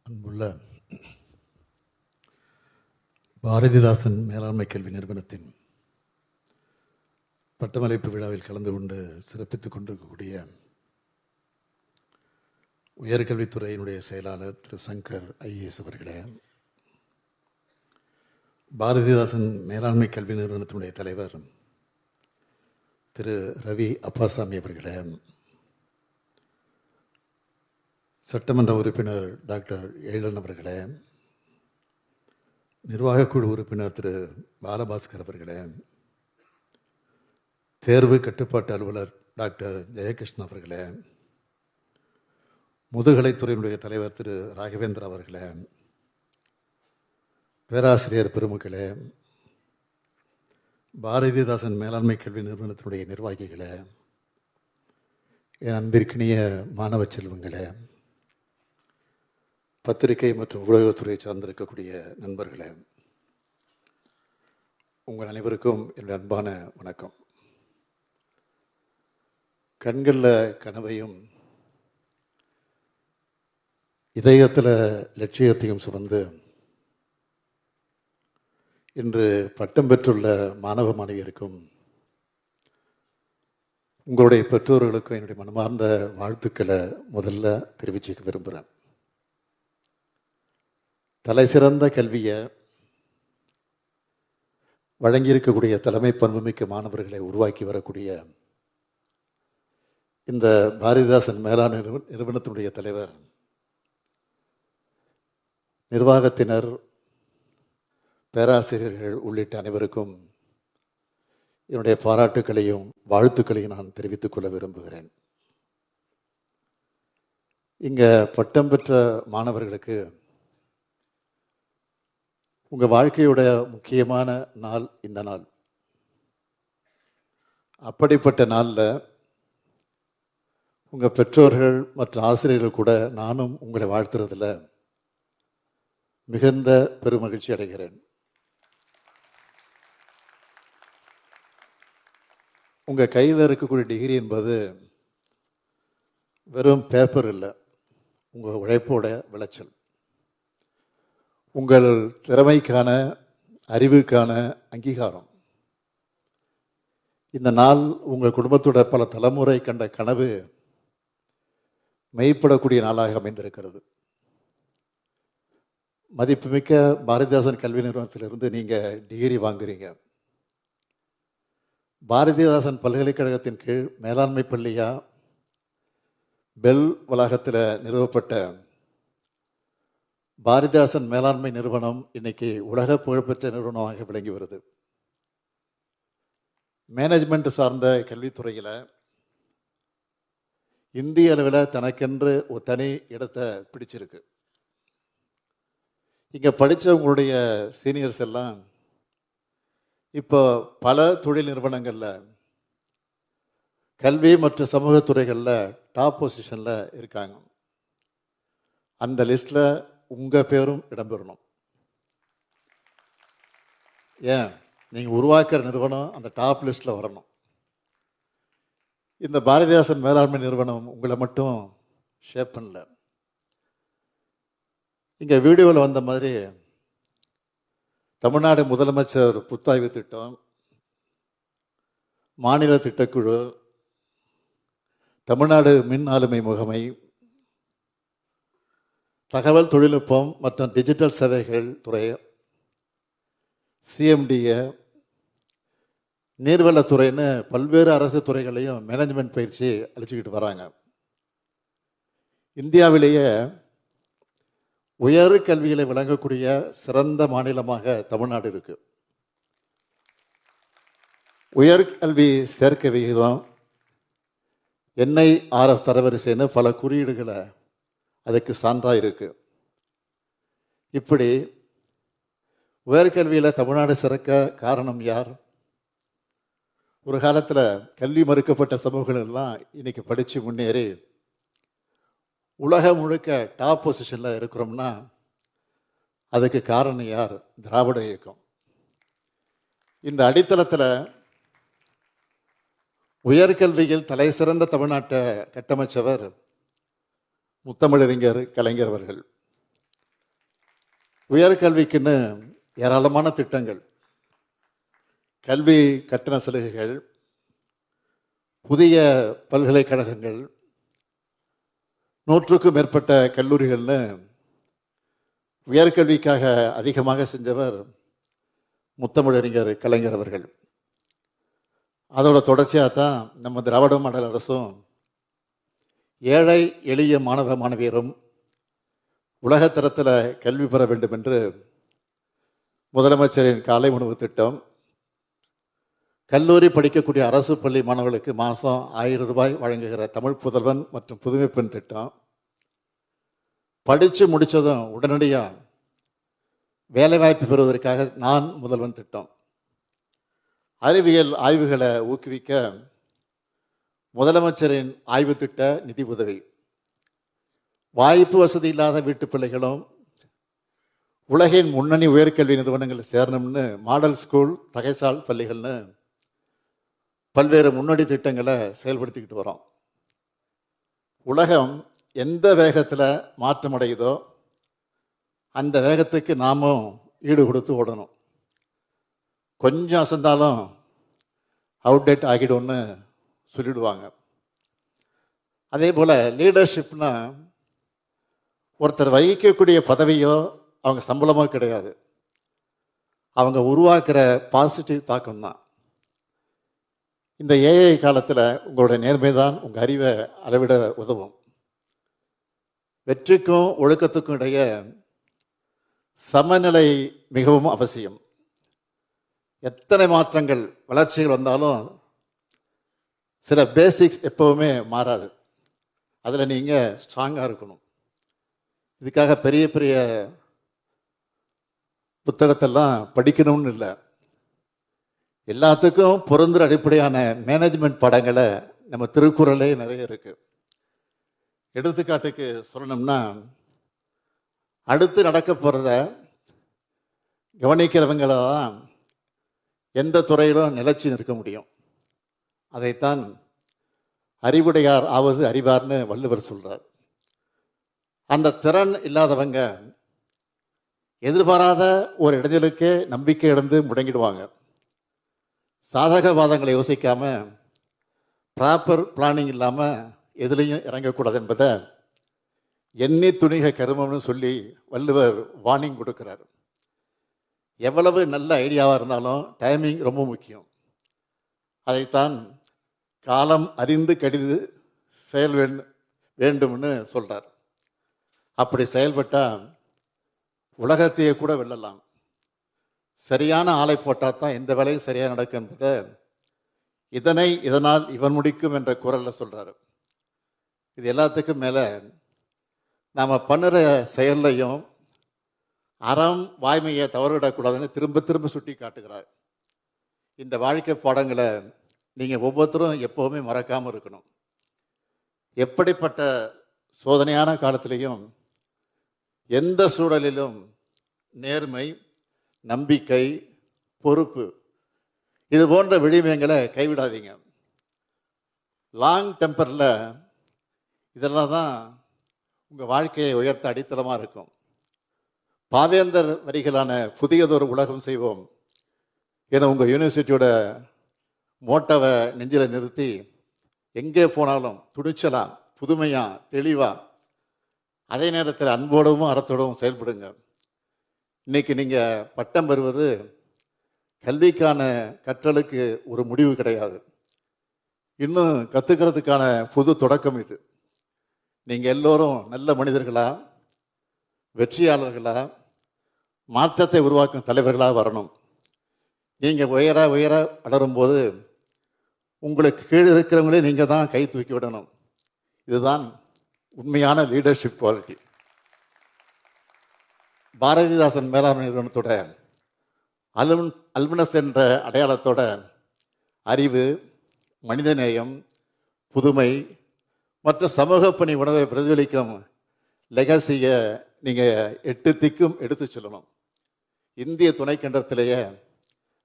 அன்புள்ள பாரதிதாசன் மேலாண்மை கல்வி நிறுவனத்தின் பட்டமளிப்பு விழாவில் கலந்து கொண்டு சிறப்பித்துக் கொண்டிருக்கக்கூடிய உயர்கல்வித்துறையினுடைய செயலாளர் திரு சங்கர் ஐஏஎஸ் அவர்களே, பாரதிதாசன் மேலாண்மை கல்வி நிறுவனத்தினுடைய தலைவர் திரு ரவி அப்பாசாமி அவர்களே, சட்டமன்ற உறுப்பினர் டாக்டர் எழிலன் அவர்களே, நிர்வாகக்குழு உறுப்பினர் திரு பாலபாஸ்கர் அவர்களே, தேர்வு கட்டுப்பாட்டு அலுவலர் டாக்டர் ஜெயகிருஷ்ணன் அவர்களே, முதுகலைத்துறையினுடைய தலைவர் திரு ராகவேந்திர அவர்களே, பேராசிரியர் பெருமக்களே, பாரதிதாசன் மேலாண்மை கல்வி நிறுவனத்தினுடைய நிர்வாகிகளே, என் அன்பிற்கினிய மாணவ செல்வங்களே, பத்திரிகை மற்றும் ஊடகத்துறையை சார்ந்திருக்கக்கூடிய நண்பர்களே, உங்கள் அனைவருக்கும் என்னுடைய அன்பான வணக்கம். கண்களில் கனவையும் இதயத்தில் லட்சியத்தையும் சுமந்து இன்று பட்டம் பெற்றுள்ள மாணவ மாணவியருக்கும் உங்களுடைய பெற்றோர்களுக்கும் என்னுடைய மனமார்ந்த வாழ்த்துக்களை முதல்ல தெரிவிச்சுக்க விரும்புகிறேன். தலை சிறந்த கல்வியை வழங்கியிருக்கக்கூடிய தலைமை பண்புமிக்க மாணவர்களை உருவாக்கி வரக்கூடிய இந்த பாரதிதாசன் மேலாண்மை நிறுவனத்தினுடைய தலைவர், நிர்வாகத்தினர், பேராசிரியர்கள் உள்ளிட்ட அனைவருக்கும் என்னுடைய பாராட்டுக்களையும் வாழ்த்துக்களையும் நான் தெரிவித்துக் கொள்ள விரும்புகிறேன். இங்கே பட்டம் பெற்ற மாணவர்களுக்கு உங்கள் வாழ்க்கையோட முக்கியமான நாள் இந்த நாள். அப்படிப்பட்ட நாளில் உங்கள் பெற்றோர்கள் மற்றும் ஆசிரியர்கள் கூட நானும் உங்களை வாழ்த்துறதில் மிகுந்த பெருமகிழ்ச்சி அடைகிறேன். உங்கள் கையில் இருக்கக்கூடிய டிகிரி என்பது வெறும் பேப்பர் இல்லை, உங்கள் உழைப்போட விளைச்சல். உங்கள் திறமைக்கான, அறிவுக்கான அங்கீகாரம். இந்த நாள் உங்கள் குடும்பத்தோட பல தலைமுறை கண்ட கனவு மெய்ப்படக்கூடிய நாளாக அமைந்திருக்கிறது. மதிப்புமிக்க பாரதிதாசன் கல்வி நிறுவனத்திலிருந்து நீங்கள் டிகிரி வாங்குறீங்க. பாரதிதாசன் பல்கலைக்கழகத்தின் கீழ் மேலாண்மை பள்ளியா பெல் வளாகத்தில் நிறுவப்பட்ட பாரதிதாசன் மேலாண்மை நிறுவனம் இன்னைக்கு உலக புகழ்பெற்ற நிறுவனமாக விளங்கி வருது. மேனேஜ்மெண்ட் சார்ந்த கல்வித்துறையில் இந்திய அளவில் தனக்கென்று ஒரு தனி இடத்தை பிடிச்சிருக்கு. இங்கே படித்தவங்களுடைய சீனியர்ஸ் எல்லாம் இப்போ பல தொழில் நிறுவனங்களில், கல்வி மற்றும் சமூகத்துறைகளில் டாப் பொசிஷனில் இருக்காங்க. அந்த லிஸ்ட்டில் உங்கள் பேரும் இடம்பெறணும். ஏன், நீங்கள் உருவாக்குற நிறுவனம் அந்த டாப் லிஸ்ட்டில் வரணும். இந்த பாரதிதாசன் மேலாண்மை நிறுவனம் உங்களை மட்டும் ஷேப் பண்ணல. இங்கே வீடியோவில் வந்த மாதிரி தமிழ்நாடு முதலமைச்சர் புத்தாய்வு திட்டம், மாநில திட்டக்குழு, தமிழ்நாடு மின் ஆளுமை முகமை, தகவல் தொழில்நுட்பம் மற்றும் டிஜிட்டல் சேவைகள் துறை, சிஎம்டிஏ, நீர்வளத்துறைன்னு பல்வேறு அரசு துறைகளையும் மேனேஜ்மெண்ட் பயிற்சி அளிச்சுக்கிட்டு வராங்க. இந்தியாவிலேயே உயர் கல்விகளை வழங்கக்கூடிய சிறந்த மாநிலமாக தமிழ்நாடு இருக்கு. உயர்கல்வி சேர்க்கை விகிதம் NIRF தரவரிசைன்னு பல குறியீடுகளை அதுக்கு சான்றாக இருக்கு. இப்படி உயர்கல்வியில் தமிழ்நாடு சிறக்க காரணம் யார்? ஒரு காலத்தில் கல்வி மறுக்கப்பட்ட சமூகங்கள் எல்லாம் இன்னைக்கு படித்து முன்னேறி உலகம் முழுக்க டாப் பொசிஷனில் இருக்கிறோம்னா அதுக்கு காரணம் யார்? திராவிட இயக்கம். இந்த அடித்தளத்தில் உயர்கல்வியில் தலை சிறந்த தமிழ்நாட்டை கட்டமைச்சவர் முத்தமிழறிஞர் கலைஞர் அவர்கள். உயர்கல்விக்குன்னு ஏராளமான திட்டங்கள், கல்வி கட்டண சலுகைகள், புதிய பல்கலைக்கழகங்கள், 100க்கும் மேற்பட்ட கல்லூரிகள்னு உயர்கல்விக்காக அதிகமாக செஞ்சவர் முத்தமிழறிஞர் கலைஞர் அவர்கள். அதோட தொடர்ச்சியாக தான் நம்ம திராவிட மாடல் அரசும் ஏழை எளிய மாணவ மாணவியரும் உலகத்தரத்தில் கல்வி பெற வேண்டும் என்று முதலமைச்சரின் காலை உணவு திட்டம், கல்லூரி படிக்கக்கூடிய அரசு பள்ளி மாணவர்களுக்கு மாதம் 1000 ரூபாய் வழங்குகிற தமிழ் புதல்வன் மற்றும் புதுமை பெண் திட்டம், படித்து முடித்ததும் உடனடியாக வேலைவாய்ப்பு பெறுவதற்காக நான் முதல்வன் திட்டம், அறிவியல் ஆய்வுகளை ஊக்குவிக்க முதலமைச்சரின் ஆய்வு திட்ட நிதி உதவி, வாய்ப்பு வசதி இல்லாத வீட்டு பிள்ளைகளும் உலகின் முன்னணி உயர்கல்வி நிறுவனங்கள் சேரணும்னு மாடல் ஸ்கூல், தகைசால் பள்ளிகள்னு பல்வேறு முன்னோடி திட்டங்களை செயல்படுத்திக்கிட்டு வரோம். உலகம் எந்த வேகத்தில் மாற்றம் அடையுதோ அந்த வேகத்துக்கு நாமும் ஈடு கொடுத்து ஓடணும். கொஞ்சம் அசந்தாலும் அவுடேட் ஆகிடும்னு சொல்லிடுவாங்க. அதே போல் லீடர்ஷிப்னா ஒருத்தர் வகிக்கக்கூடிய பதவியோ அவங்க சம்பளமோ கிடையாது, அவங்க உருவாக்குற பாசிட்டிவ் தாக்கம் தான். இந்த ஏஐ காலத்தில் உங்களுடைய நேர்மை தான் உங்கள் அறிவை அளவிட உதவும். வெற்றிக்கும் ஒழுக்கத்துக்கும் இடையே சமநிலை மிகவும் அவசியம். எத்தனை மாற்றங்கள் வளர்ச்சிகள் வந்தாலும் சில பேசிக்ஸ் எப்போவுமே மாறாது. அதில் நீங்கள் ஸ்ட்ராங்காக இருக்கணும். இதுக்காக பெரிய பெரிய புத்தகத்தெல்லாம் படிக்கணும்னு இல்லை, எல்லாத்துக்கும் பொருந்துற அடிப்படையான மேனேஜ்மெண்ட் பாடங்களை நம்ம திருக்குறளே நிறைய இருக்கு. எடுத்துக்காட்டுக்கு சொல்லணும்னா, அடுத்து நடக்க போகிறத கவனிக்கிறவங்கள தான் எந்த துறையிலும் நிலைச்சி நிற்க முடியும். அதைத்தான் அறிவுடையார் ஆவது அறிவார்னு வள்ளுவர் சொல்கிறார். அந்த திறன் இல்லாதவங்க எதிர்பாராத ஒரு இடைஞ்சலுக்கே நம்பிக்கை இழந்து முடங்கிடுவாங்க. சாதகவாதங்களை யோசிக்காம, ப்ராப்பர் பிளானிங் இல்லாமல் எதுலேயும் இறங்கக்கூடாது என்பதை எண்ணி துணிக கருமம்னு சொல்லி வள்ளுவர் வார்னிங் கொடுக்கிறார். எவ்வளவு நல்ல ஐடியாவாக இருந்தாலும் டைமிங் ரொம்ப முக்கியம். அதைத்தான் காலம் அறிந்து கடிது செயல் வேண்டும்னு சொல்கிறார். அப்படி செயல்பட்டால் உலகத்தையே கூட வெல்லலாம். சரியான ஆளை போட்டால் தான் எந்த வேலையும் சரியாக நடக்கும் என்பதை இதனால் இவன் முடிக்கும் என்ற குரலில் சொல்கிறாரு. இது எல்லாத்துக்கும் மேலே நாம் பண்ணுற செயல்லையும் அறம் வாய்மையை தவறுவிடக்கூடாதுன்னு திரும்ப திரும்ப சுட்டி காட்டுகிறார். இந்த வாழ்க்கை பாடங்களை நீங்கள் ஒவ்வொருத்தரும் எப்போவுமே மறக்காமல் இருக்கணும். எப்படிப்பட்ட சோதனையான காலத்திலையும் எந்த சூழலிலும் நேர்மை, நம்பிக்கை, பொறுப்பு இது போன்ற விழுமியங்களை கைவிடாதீங்க. லாங் டெம்பரில் இதெல்லாம் தான் உங்கள் வாழ்க்கையை உயர்த்த அடித்தளமாக இருக்கும். பாவேந்தர் வரிகளான புதியதொரு உலகம் செய்வோம் என உங்கள் யூனிவர்சிட்டியோட மோட்டோவை நெஞ்சில் நிறுத்தி எங்கே போனாலும் துணிச்சலாம், புதுமையாக, தெளிவாக, அதே நேரத்தில் அன்போடவும் அறத்தோடவும் செயல்படுங்க. இன்னைக்கு நீங்கள் பட்டம் பெறுவது கல்விக்கான கற்றலுக்கு ஒரு முடிவு கிடையாது, இன்னும் கற்றுக்கிறதுக்கான புது தொடக்கம் இது. நீங்கள் எல்லோரும் நல்ல மனிதர்களா, வெற்றியாளர்களா, மாற்றத்தை உருவாக்கும் தலைவர்களாக வரணும். நீங்கள் உயர உயர வளரும்போது உங்களுக்கு கீழே இருக்கிறவங்களே நீங்கள் தான் கை தூக்கி விடணும். இதுதான் உண்மையான லீடர்ஷிப் குவாலிட்டி. பாரதிதாசன் மேலாண்மை நிறுவனத்தோட அல்மினஸ் என்ற அடையாளத்தோட அறிவு, மனிதநேயம், புதுமை மற்றும் சமூக பணி உணவை பிரதிபலிக்கும் லெகசியை நீங்கள் 8 திக்கும் எடுத்து சொல்லணும். இந்திய துணைக்கண்டத்திலேயே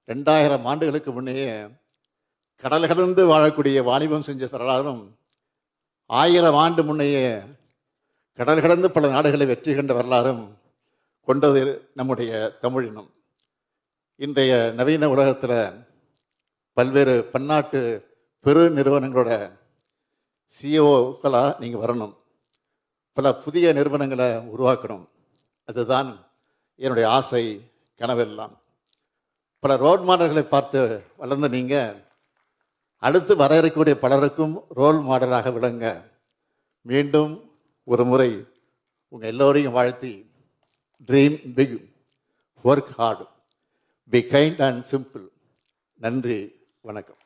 2000 ஆண்டுகளுக்கு முன்னையே கடல் கடந்து வாழக்கூடிய வாணிபம் செஞ்ச வரலாறும், 1000 ஆண்டு முன்னையே கடல் கடந்து பல நாடுகளை வெற்றி கண்ட வரலாறும் கொண்டது நம்முடைய தமிழினம். இன்றைய நவீன உலகத்தில் பல்வேறு பன்னாட்டு பெரு நிறுவனங்களோட சிஇஓக்களாக நீங்கள் வரணும், பல புதிய நிறுவனங்களை உருவாக்கணும். அதுதான் என்னுடைய ஆசை, கனவெல்லாம். பல ரோல் மாடல்களை பார்த்து வளர்ந்த நீங்கள் அடுத்து வர இருக்கக்கூடிய பலருக்கும் ரோல் மாடலாக விளங்க மீண்டும் ஒரு முறை உங்கள் எல்லோரையும் வாழ்த்தி, dream big, work hard, be kind and simple. நன்றி, வணக்கம்.